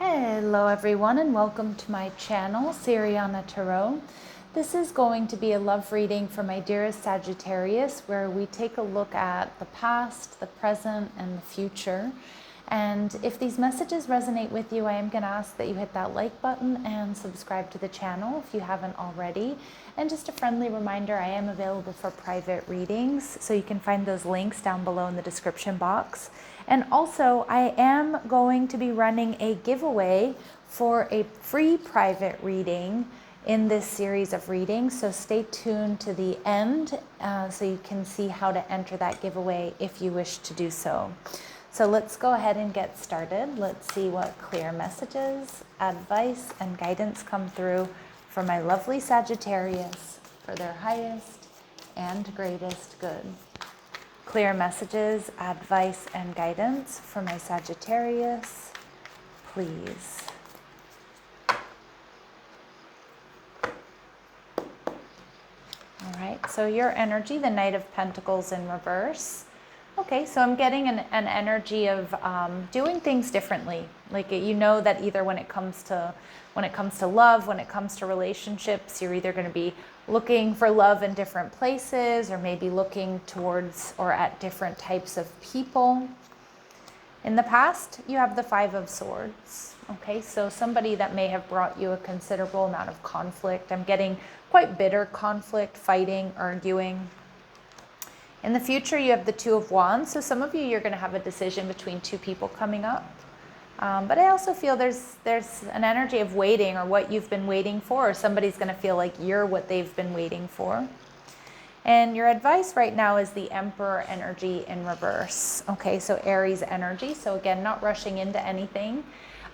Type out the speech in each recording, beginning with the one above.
Hello everyone and welcome to my channel, Siriana Tarot. This is going to be a love reading for my dearest Sagittarius, where we take a look at the past, the present, and the future. And if these messages resonate with you, I am going to ask that you hit that like button and subscribe to the channel if you haven't already. And just a friendly reminder, I am available for private readings, so you can find those links down below in the description box. And also, I am going to be running a giveaway for a free private reading in this series of readings, so stay tuned to the end so you can see how to enter that giveaway if you wish to do so. So let's go ahead and get started. Let's see what clear messages, advice, and guidance come through for my lovely Sagittarius for their highest and greatest good. Clear messages, advice, and guidance for my Sagittarius, please. All right, so your energy, the Knight of Pentacles in reverse. Okay, so I'm getting an energy of doing things differently. Like, you know that either when it comes to love, when it comes to relationships, you're either going to be looking for love in different places, or maybe looking towards or at different types of people. In the past, you have the Five of Swords. Okay, so somebody that may have brought you a considerable amount of conflict. I'm getting quite bitter conflict, fighting, arguing. In the future, you have the Two of Wands. So some of you, you're going to have a decision between two people coming up. But I also feel there's an energy of waiting, or what you've been waiting for, or somebody's going to feel like you're what they've been waiting for. And your advice right now is the Emperor energy in reverse. Okay, so Aries energy. So again, not rushing into anything.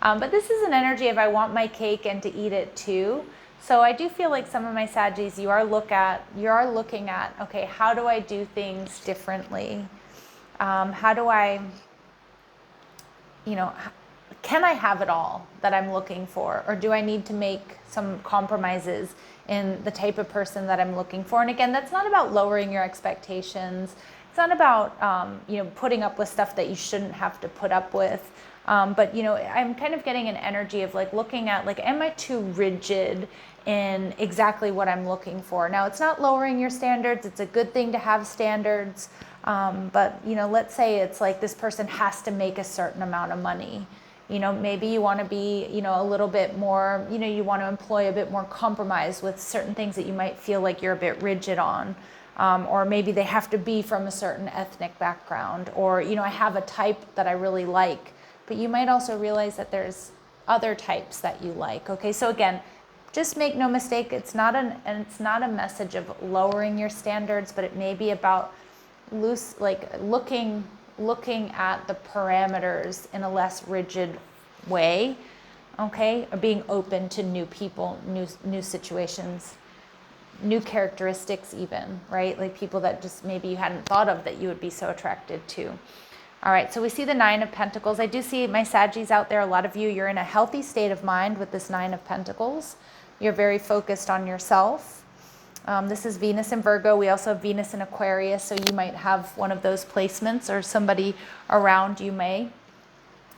But this is an energy of I want my cake and to eat it too. So I do feel like some of my Saggies, you are looking at, okay, how do I do things differently? How do I, can I have it all that I'm looking for? Or do I need to make some compromises in the type of person that I'm looking for? And again, that's not about lowering your expectations. It's not about, putting up with stuff that you shouldn't have to put up with. But, I'm kind of getting an energy of like looking at, like, am I too rigid in exactly what I'm looking for? Now, it's not lowering your standards. It's a good thing to have standards. But, let's say it's like this person has to make a certain amount of money. Maybe you want to be, a little bit more, you want to employ a bit more compromise with certain things that you might feel like you're a bit rigid on. Or maybe they have to be from a certain ethnic background. Or, I have a type that I really like. But you might also realize that there's other types that you like. Okay, so again, just make no mistake, it's not a message of lowering your standards, but it may be about looking at the parameters in a less rigid way. Okay, or being open to new people, new situations, new characteristics even, right? Like people that just maybe you hadn't thought of that you would be so attracted to. All right, so we see the Nine of Pentacles. I do see my Saggies out there. A lot of you, you're in a healthy state of mind with this Nine of Pentacles. You're very focused on yourself. This is Venus in Virgo. We also have Venus in Aquarius, so you might have one of those placements, or somebody around you may.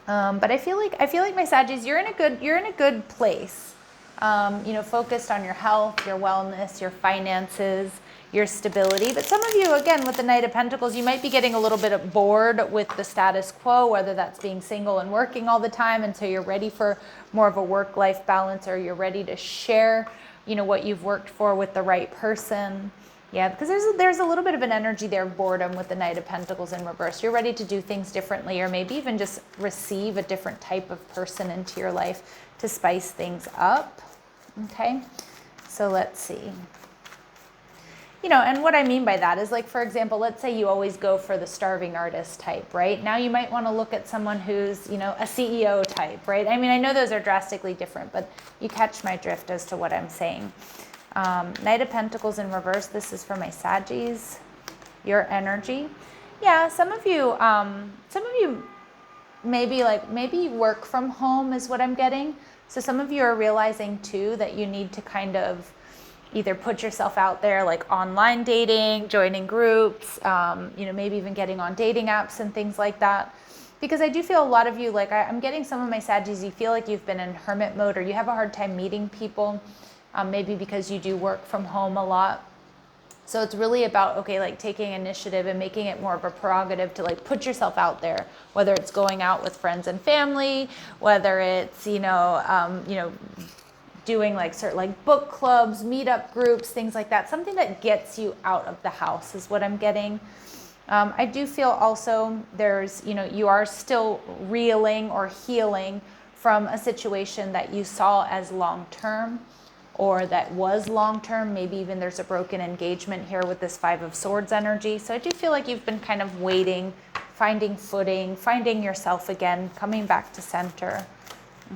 But I feel like my Saggies, you're in a good place. Focused on your health, your wellness, your finances, your stability. But some of you, again, with the Knight of Pentacles, you might be getting a little bit bored with the status quo, whether that's being single and working all the time, and so you're ready for more of a work-life balance, or you're ready to share, what you've worked for with the right person. Yeah, because there's a little bit of an energy there of boredom with the Knight of Pentacles in reverse. You're ready to do things differently, or maybe even just receive a different type of person into your life to spice things up. Okay, so let's see. And what I mean by that is, like, for example, let's say you always go for the starving artist type, right? Now you might want to look at someone who's, a CEO type, right? I mean, I know those are drastically different, but you catch my drift as to what I'm saying. Knight of Pentacles in reverse. This is for my Saggies. Your energy. Yeah, some of you maybe work from home is what I'm getting. So some of you are realizing too that you need to kind of either put yourself out there, like online dating, joining groups, maybe even getting on dating apps and things like that. Because I do feel a lot of you, like I'm getting some of my Saggies, you feel like you've been in hermit mode, or you have a hard time meeting people, maybe because you do work from home a lot. So it's really about, okay, like taking initiative and making it more of a prerogative to like put yourself out there, whether it's going out with friends and family, whether it's, doing like certain like book clubs, meetup groups, things like that. Something that gets you out of the house is what I'm getting. I do feel also there's, you are still reeling or healing from a situation that you saw as long-term, or that was long-term. Maybe even there's a broken engagement here with this Five of Swords energy. So I do feel like you've been kind of waiting, finding footing, finding yourself again, coming back to center.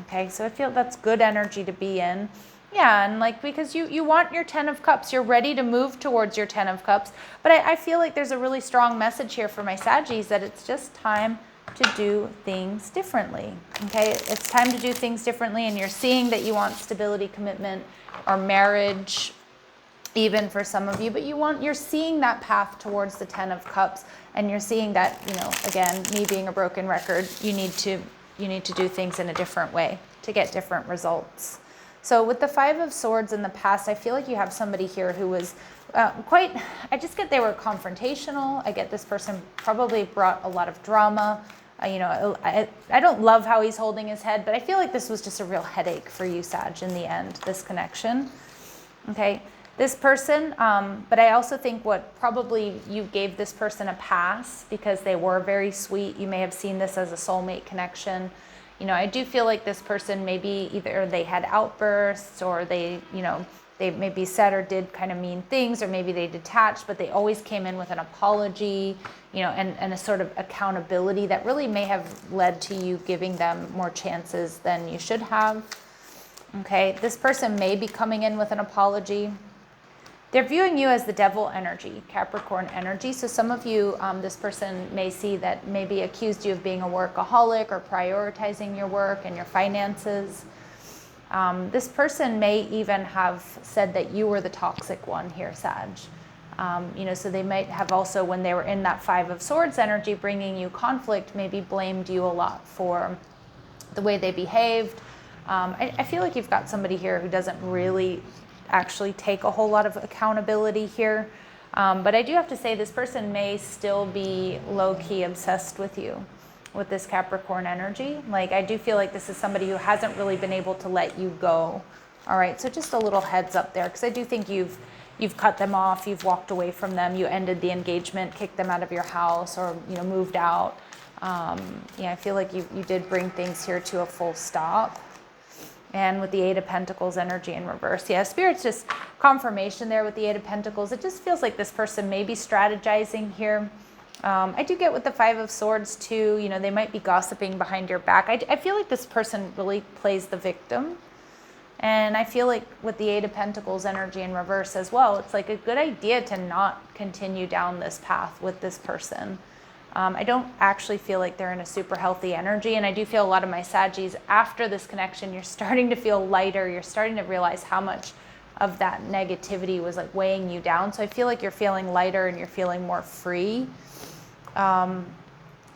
Okay, so I feel that's good energy to be in. Yeah, and like, because you want your 10 of Cups, you're ready to move towards your 10 of Cups. But I feel like there's a really strong message here for my Saggies that it's just time to do things differently. Okay, it's time to do things differently, and you're seeing that you want stability, commitment, or marriage, even for some of you, but you're seeing that path towards the 10 of Cups, and you're seeing that, again, me being a broken record, you need to do things in a different way to get different results. So with the Five of Swords in the past, I feel like you have somebody here who was I just get they were confrontational. I get this person probably brought a lot of drama. I don't love how he's holding his head, but I feel like this was just a real headache for you, Sag, in the end, this connection. Okay, this person, but I also think what probably you gave this person a pass because they were very sweet. You may have seen this as a soulmate connection. I do feel like this person maybe either they had outbursts, or they maybe said or did kind of mean things, or maybe they detached, but they always came in with an apology, and a sort of accountability that really may have led to you giving them more chances than you should have. Okay, this person may be coming in with an apology. They're viewing you as the devil energy, Capricorn energy. So some of you, this person may see that maybe accused you of being a workaholic or prioritizing your work and your finances. This person may even have said that you were the toxic one here, Sag. So they might have also, when they were in that Five of Swords energy bringing you conflict, maybe blamed you a lot for the way they behaved. I feel like you've got somebody here who doesn't really actually take a whole lot of accountability here. But I do have to say this person may still be low-key obsessed with you, with this Capricorn energy. Like, I do feel like this is somebody who hasn't really been able to let you go. All right, so just a little heads up there, because I do think you've cut them off, you've walked away from them, you ended the engagement, kicked them out of your house, or moved out. I feel like you did bring things here to a full stop. And with the Eight of Pentacles energy in reverse. Yeah, Spirit's just confirmation there with the Eight of Pentacles. It just feels like this person may be strategizing here. I do get with the Five of Swords too, they might be gossiping behind your back. I feel like this person really plays the victim. And I feel like with the Eight of Pentacles energy in reverse as well, it's like a good idea to not continue down this path with this person. I don't actually feel like they're in a super healthy energy, and I do feel a lot of my Saggies, after this connection, you're starting to feel lighter. You're starting to realize how much of that negativity was like weighing you down. So I feel like you're feeling lighter and you're feeling more free. I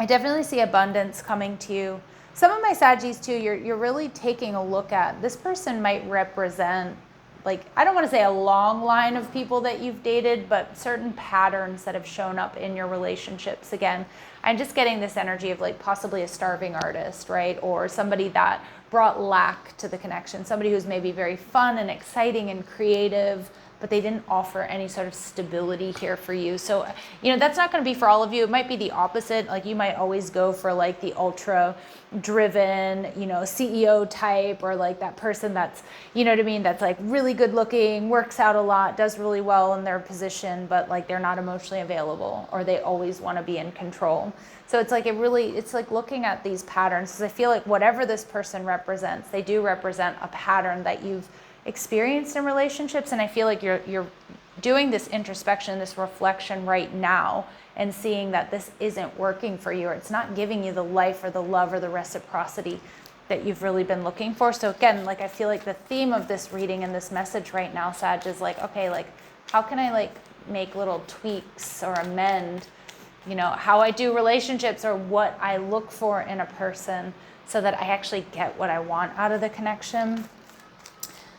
definitely see abundance coming to you. Some of my Saggies too, you're really taking a look at, this person might represent, like, I don't want to say a long line of people that you've dated, but certain patterns that have shown up in your relationships. Again, I'm just getting this energy of like possibly a starving artist, right? Or somebody that brought lack to the connection. Somebody who's maybe very fun and exciting and creative, but they didn't offer any sort of stability here for you. So, that's not going to be for all of you. It might be the opposite. Like, you might always go for like the ultra driven, CEO type, or like that person that's, that's like really good looking, works out a lot, does really well in their position, but like they're not emotionally available, or they always want to be in control. So it's like it's like looking at these patterns, because I feel like whatever this person represents, they do represent a pattern that you've experienced in relationships. And I feel like you're doing this introspection, this reflection right now, and seeing that this isn't working for you, or it's not giving you the life or the love or the reciprocity that you've really been looking for. So again, like, I feel like the theme of this reading and this message right now, Sag, is like, okay, like, how can I like make little tweaks or amend how I do relationships or what I look for in a person so that I actually get what I want out of the connection.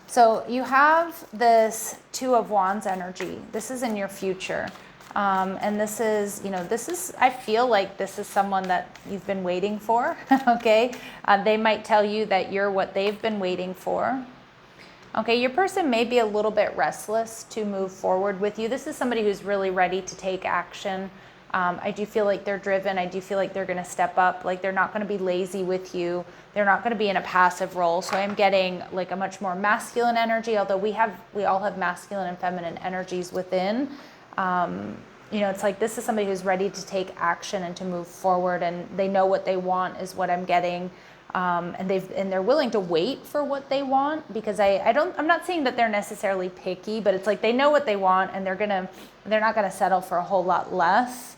So you have this Two of Wands energy. This is in your future. And this is, I feel like this is someone that you've been waiting for, okay? They might tell you that you're what they've been waiting for. Okay, your person may be a little bit restless to move forward with you. This is somebody who's really ready to take action. I do feel like they're driven. I do feel like they're going to step up. Like they're not going to be lazy with you. They're not going to be in a passive role. So I'm getting like a much more masculine energy, although we all have masculine and feminine energies within. It's like this is somebody who's ready to take action and to move forward, and they know what they want is what I'm getting. And they're willing to wait for what they want, because I'm not saying that they're necessarily picky, but it's like they know what they want and they're not gonna settle for a whole lot less.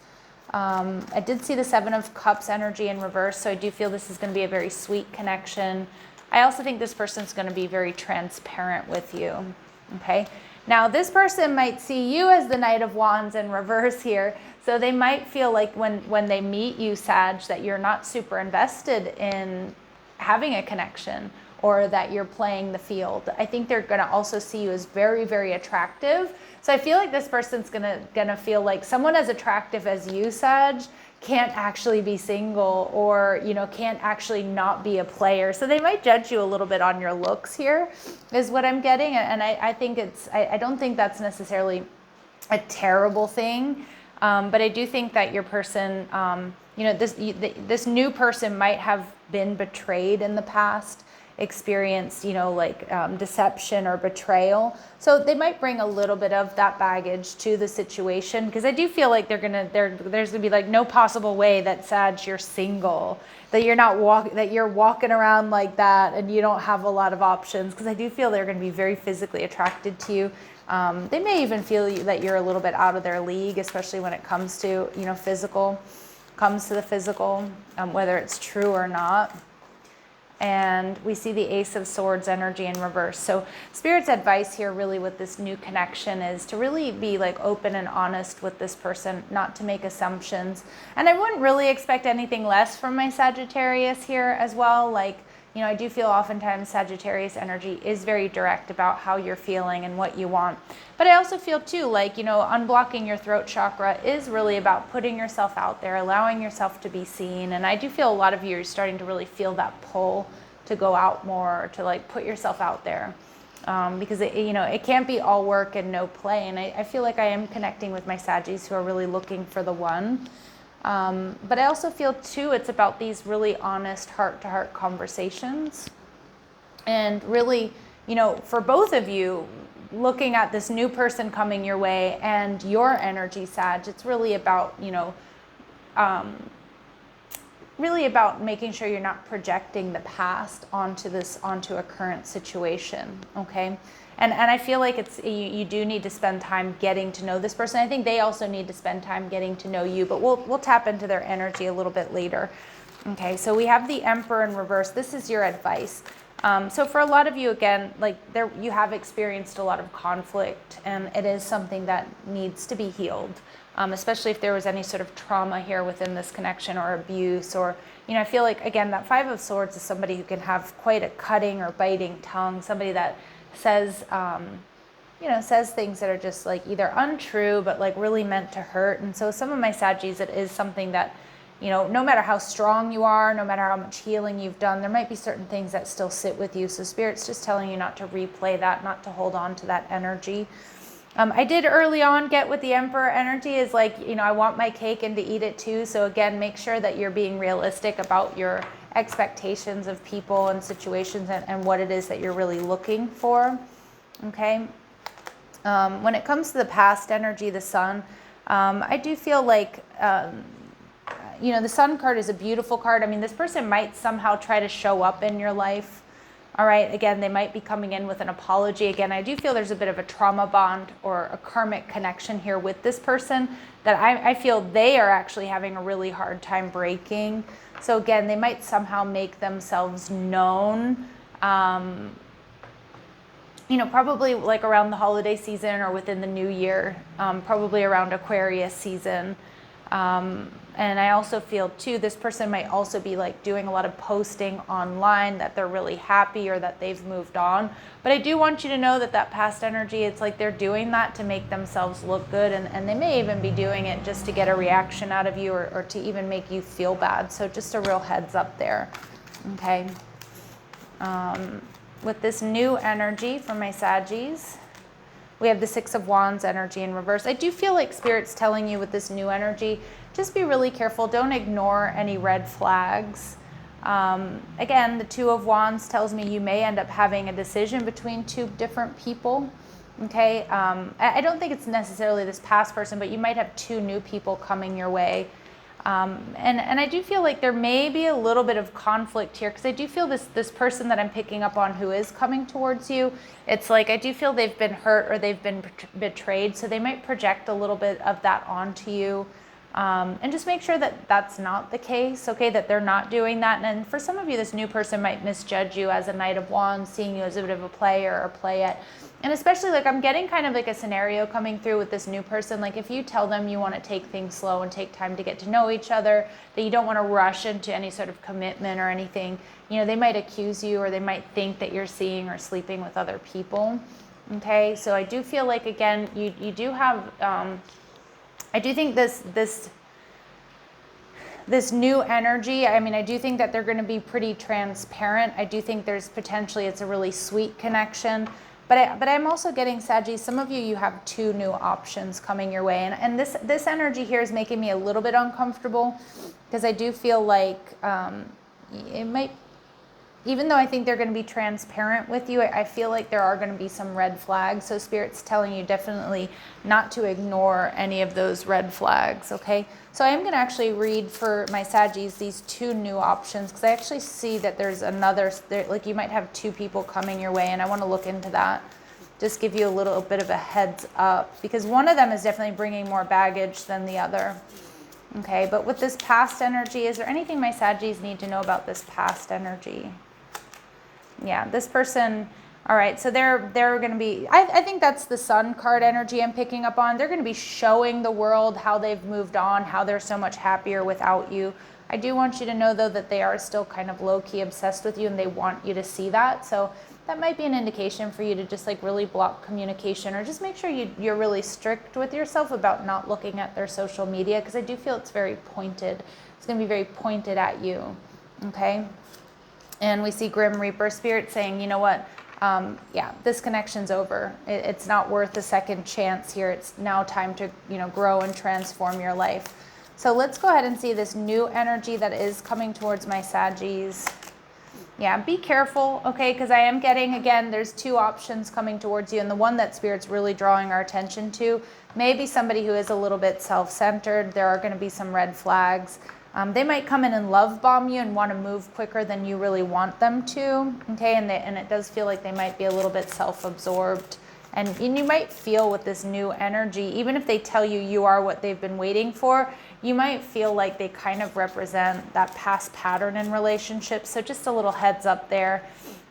I did see the Seven of Cups energy in reverse, so I do feel this is going to be a very sweet connection. I also think this person's going to be very transparent with you. Okay. Now this person might see you as the Knight of Wands in reverse here. So they might feel like when they meet you, Sag, that you're not super invested in having a connection, or that you're playing the field. I think they're going to also see you as very, very attractive. So I feel like this person's gonna feel like someone as attractive as you, Sag, can't actually be single, or can't actually not be a player. So they might judge you a little bit on your looks here, is what I'm getting. And I think I don't think that's necessarily a terrible thing. But I do think that your person, this new person might have been betrayed in the past, experienced, deception or betrayal. So they might bring a little bit of that baggage to the situation, because I do feel like there's gonna be like no possible way that, Sag, you're single, that you're walking around like that and you don't have a lot of options, because I do feel they're gonna be very physically attracted to you. They may even feel that you're a little bit out of their league, especially when it comes to, the physical, whether it's true or not. And we see the Ace of Swords energy in reverse. So Spirit's advice here really with this new connection is to really be like open and honest with this person, not to make assumptions. And I wouldn't really expect anything less from my Sagittarius here as well. I do feel oftentimes Sagittarius energy is very direct about how you're feeling and what you want. But I also feel too, unblocking your throat chakra is really about putting yourself out there, allowing yourself to be seen. And I do feel a lot of you are starting to really feel that pull to go out more, to put yourself out there. Because it can't be all work and no play. And I feel like I am connecting with my Saggies who are really looking for the one. But I also feel too, it's about these really honest heart-to-heart conversations, and really, for both of you, looking at this new person coming your way and your energy, Sag, it's really about, really about making sure you're not projecting the past onto a current situation. Okay. And I feel like you do need to spend time getting to know this person. I think they also need to spend time getting to know you, but we'll tap into their energy a little bit later. Okay, so we have the Emperor in reverse. This is your advice. So for a lot of you, again, you have experienced a lot of conflict, and it is something that needs to be healed, especially if there was any sort of trauma here within this connection, or abuse, or, I feel like, again, that Five of Swords is somebody who can have quite a cutting or biting tongue, somebody that says things that are just either untrue, but really meant to hurt. And so some of my Saggies, it is something that, no matter how strong you are, no matter how much healing you've done, there might be certain things that still sit with you. So Spirit's just telling you not to replay that, not to hold on to that energy. I did early on get with the Emperor energy is I want my cake and to eat it too. So again, make sure that you're being realistic about your expectations of people and situations, and what it is that you're really looking for. Okay. When it comes to the past energy, the Sun, I do feel like, the Sun card is a beautiful card. I mean, this person might somehow try to show up in your life. All right. Again, they might be coming in with an apology. Again, I do feel there's a bit of a trauma bond or a karmic connection here with this person that I feel they are actually having a really hard time breaking. So again, they might somehow make themselves known, probably around the holiday season or within the new year, probably around Aquarius season. And I also feel too, this person might also be like doing a lot of posting online that they're really happy or that they've moved on. But I do want you to know that that past energy, it's like they're doing that to make themselves look good. And they may even be doing it just to get a reaction out of you or to even make you feel bad. So just a real heads up there. Okay. With this new energy for my Saggies, we have the Six of Wands energy in reverse. I do feel like Spirit's telling you with this new energy, just be really careful. Don't ignore any red flags. Again, the Two of Wands tells me you may end up having a decision between two different people. Okay, I don't think it's necessarily this past person, but you might have two new people coming your way. And I do feel like there may be a little bit of conflict here, because I do feel this person that I'm picking up on who is coming towards you, it's like I do feel they've been hurt or they've been betrayed, so they might project a little bit of that onto you. And just make sure that that's not the case, okay, that they're not doing that. And for some of you, this new person might misjudge you as a Knight of Wands, seeing you as a bit of a player or play it. And especially, like, I'm getting kind of like a scenario coming through with this new person. Like, if you tell them you want to take things slow and take time to get to know each other, that you don't want to rush into any sort of commitment or anything, you know, they might accuse you or they might think that you're seeing or sleeping with other people. Okay, so I do feel like, again, you do have, I do think this new energy, I mean, I do think that they're going to be pretty transparent. I do think there's potentially, it's a really sweet connection. But I'm also getting, Saggies, some of you have two new options coming your way. And this energy here is making me a little bit uncomfortable, because I do feel like it might, even though I think they're going to be transparent with you, I feel like there are going to be some red flags. So Spirit's telling you definitely not to ignore any of those red flags, okay? So I am going to actually read for my Saggies these two new options, because I actually see that there's another, like you might have two people coming your way, and I want to look into that. Just give you a little bit of a heads up, because one of them is definitely bringing more baggage than the other. Okay, but with this past energy, is there anything my Saggies need to know about this past energy? Yeah, this person, all right, so they're going to be, I think that's the Sun card energy I'm picking up on. They're going to be showing the world how they've moved on, how they're so much happier without you. I do want you to know, though, that they are still kind of low-key obsessed with you, and they want you to see that. So that might be an indication for you to just like really block communication, or just make sure you're really strict with yourself about not looking at their social media, because I do feel it's very pointed. It's going to be very pointed at you, okay? And we see Grim Reaper Spirit saying, you know what, yeah, this connection's over. It's not worth a second chance here. It's now time to, you know, grow and transform your life. So let's go ahead and see this new energy that is coming towards my Saggies. Yeah, be careful, okay, because I am getting, again, there's two options coming towards you, and the one that Spirit's really drawing our attention to may be somebody who is a little bit self-centered. There are going to be some red flags. They might come in and love bomb you and want to move quicker than you really want them to, okay? And it does feel like they might be a little bit self-absorbed. And you might feel with this new energy, even if they tell you you are what they've been waiting for, you might feel like they kind of represent that past pattern in relationships. So just a little heads up there.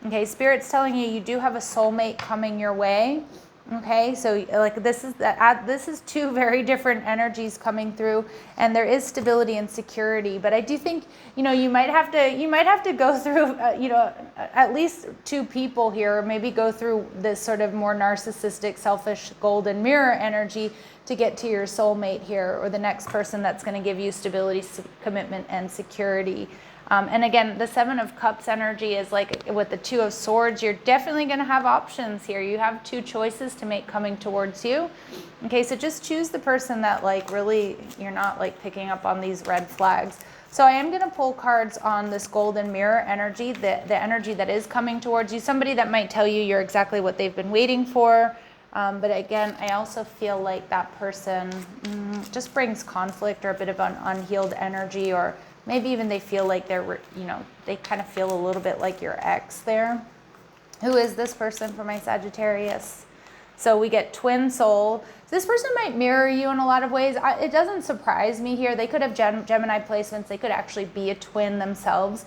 Okay, Spirit's telling you you do have a soulmate coming your way. Okay, so like this is two very different energies coming through, and there is stability and security. But I do think, you know, you might have to go through you know, at least two people here, or maybe go through this sort of more narcissistic, selfish golden mirror energy to get to your soulmate here, or the next person that's going to give you stability, commitment, and security. And again, the Seven of Cups energy is like with the Two of Swords, you're definitely going to have options here. You have two choices to make coming towards you. Okay, so just choose the person that like really, you're not like picking up on these red flags. So I am going to pull cards on this golden mirror energy, the energy that is coming towards you. Somebody that might tell you you're exactly what they've been waiting for. But again, I also feel like that person just brings conflict or a bit of an unhealed energy, or maybe even they feel like they're, you know, they kind of feel a little bit like your ex there. Who is this person for my Sagittarius? So we get twin soul. This person might mirror you in a lot of ways. It doesn't surprise me here. They could have Gemini placements. They could actually be a twin themselves.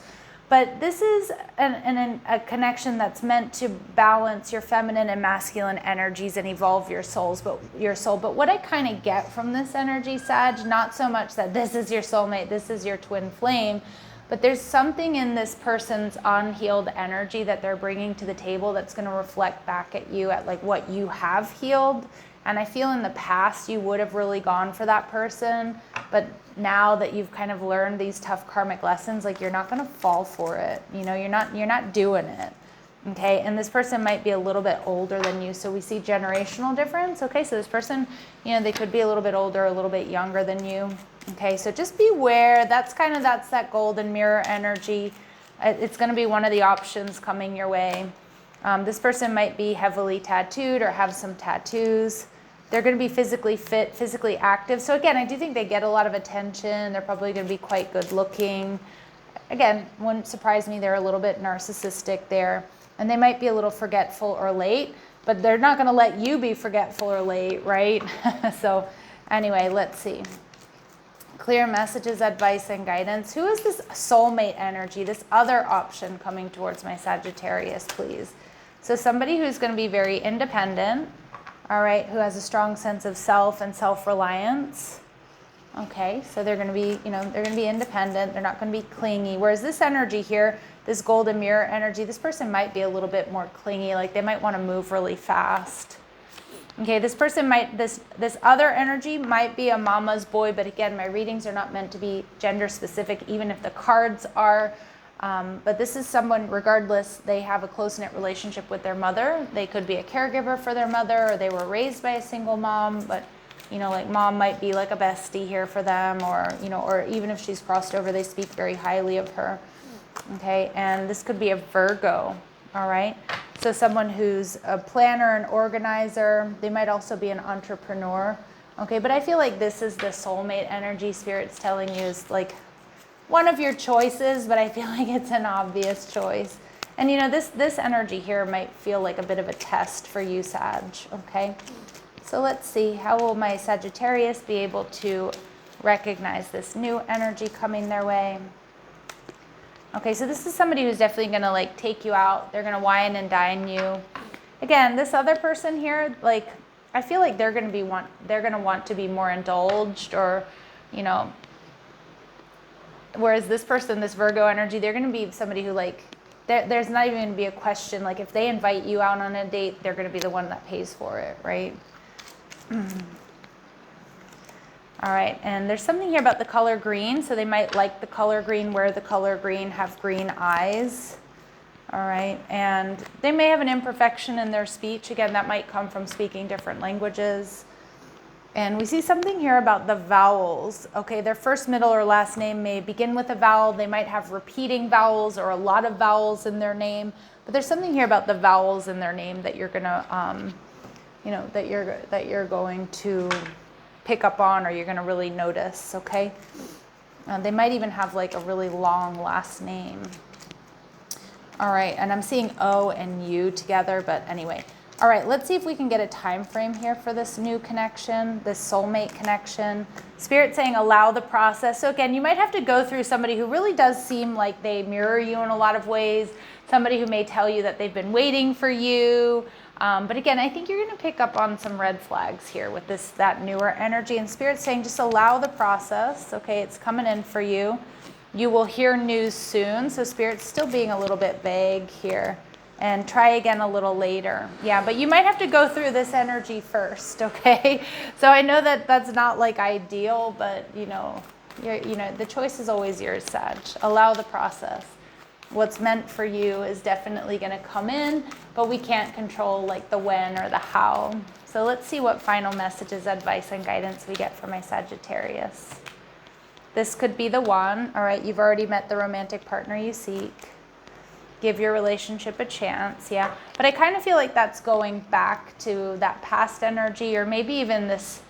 But this is a connection that's meant to balance your feminine and masculine energies and evolve your soul. But what I kind of get from this energy, Sag, not so much that this is your soulmate, this is your twin flame, but there's something in this person's unhealed energy that they're bringing to the table that's going to reflect back at you at like what you have healed. And I feel in the past you would have really gone for that person, but now that you've kind of learned these tough karmic lessons, like you're not going to fall for it. You know, you're not doing it. Okay, and this person might be a little bit older than you, so we see generational difference. Okay, so this person, you know, they could be a little bit older, a little bit younger than you. Okay, so just beware. That's that golden mirror energy. It's going to be one of the options coming your way. This person might be heavily tattooed or have some tattoos. They're going to be physically fit, physically active. So again, I do think they get a lot of attention. They're probably going to be quite good looking. Again, wouldn't surprise me, they're a little bit narcissistic there. And they might be a little forgetful or late, but they're not going to let you be forgetful or late, right? So anyway, let's see. Clear messages, advice, and guidance. Who is this soulmate energy, this other option coming towards my Sagittarius, please? So somebody who's going to be very independent, all right, who has a strong sense of self and self-reliance. Okay, so they're going to be, you know, they're going to be independent. They're not going to be clingy. Whereas this energy here, this golden mirror energy, this person might be a little bit more clingy, like they might want to move really fast. Okay, this person might, this other energy might be a mama's boy, but again, my readings are not meant to be gender specific, even if the cards are. But this is someone, regardless, they have a close-knit relationship with their mother. They could be a caregiver for their mother, or they were raised by a single mom, but, you know, like mom might be like a bestie here for them, or, you know, or even if she's crossed over, they speak very highly of her. Okay, and this could be a Virgo, all right? So someone who's a planner, an organizer. They might also be an entrepreneur. Okay, but I feel like this is the soulmate energy Spirit's telling you is like one of your choices, but I feel like it's an obvious choice. And you know, this energy here might feel like a bit of a test for you, Sag, okay? So let's see, how will my Sagittarius be able to recognize this new energy coming their way? Okay, so this is somebody who's definitely gonna like take you out. They're gonna wine and dine you. Again, this other person here, like, I feel like they're gonna want to be more indulged, or, you know, whereas this person, this Virgo energy, they're going to be somebody who like, there's not even going to be a question. Like if they invite you out on a date, they're going to be the one that pays for it, right? All right, and there's something here about the color green. So they might like the color green, wear the color green, have green eyes. All right, and they may have an imperfection in their speech. Again, that might come from speaking different languages. And we see something here about the vowels. Okay, their first, middle, or last name may begin with a vowel. They might have repeating vowels or a lot of vowels in their name. But there's something here about the vowels in their name that you're gonna, you know, that you're going to pick up on, or you're gonna really notice. Okay, they might even have like a really long last name. All right, and I'm seeing O and U together, but anyway. All right, let's see if we can get a time frame here for this new connection, this soulmate connection. Spirit saying allow the process. So again, you might have to go through somebody who really does seem like they mirror you in a lot of ways, somebody who may tell you that they've been waiting for you. But again, I think you're going to pick up on some red flags here with that newer energy. And Spirit saying just allow the process. Okay, it's coming in for you. You will hear news soon. So Spirit's still being a little bit vague here. And try again a little later. Yeah, but you might have to go through this energy first, okay? So I know that that's not like ideal, but you know, the choice is always yours, Sag. Allow the process. What's meant for you is definitely going to come in, but we can't control like the when or the how. So let's see what final messages, advice, and guidance we get from my Sagittarius. This could be the one. All right, you've already met the romantic partner you seek. Give your relationship a chance, yeah. But I kind of feel like that's going back to that past energy, or maybe even this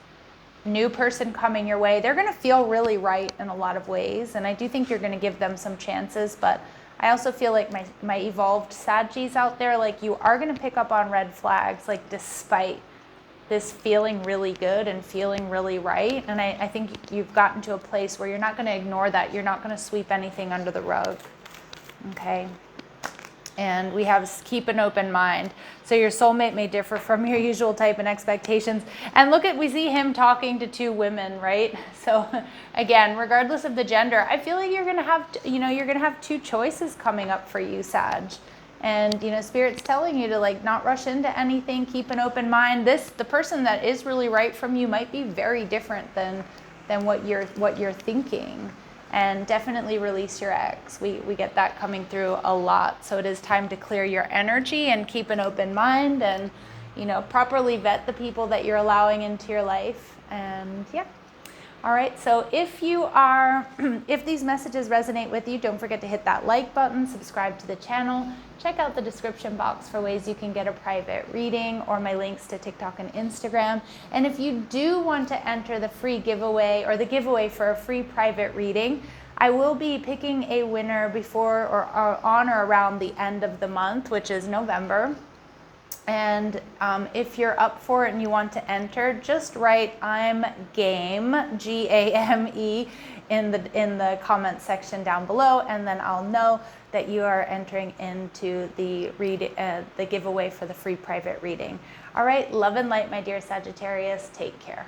new person coming your way. They're going to feel really right in a lot of ways, and I do think you're going to give them some chances, but I also feel like my evolved Saggies out there, like you are going to pick up on red flags, like despite this feeling really good and feeling really right. And I think you've gotten to a place where you're not going to ignore that. You're not going to sweep anything under the rug. Okay. And we have keep an open mind. So your soulmate may differ from your usual type and expectations. And look at, we see him talking to two women, right? So again, regardless of the gender, I feel like you're going to have, you're going to have two choices coming up for you, Sag. And, Spirit's telling you to like not rush into anything, keep an open mind. The person that is really right from you might be very different than what you're thinking. And definitely release your ex. We get that coming through a lot. So it is time to clear your energy and keep an open mind and, properly vet the people that you're allowing into your life. And yeah. All right, so if these messages resonate with you, don't forget to hit that like button, subscribe to the channel, check out the description box for ways you can get a private reading or my links to TikTok and Instagram. And if you do want to enter the free giveaway or the giveaway for a free private reading, I will be picking a winner before or on or around the end of the month, which is November. And if you're up for it and you want to enter, just write "I'm game" GAME in the comment section down below, and then I'll know that you are entering into the giveaway for the free private reading. All right, love and light, my dear Sagittarius. Take care.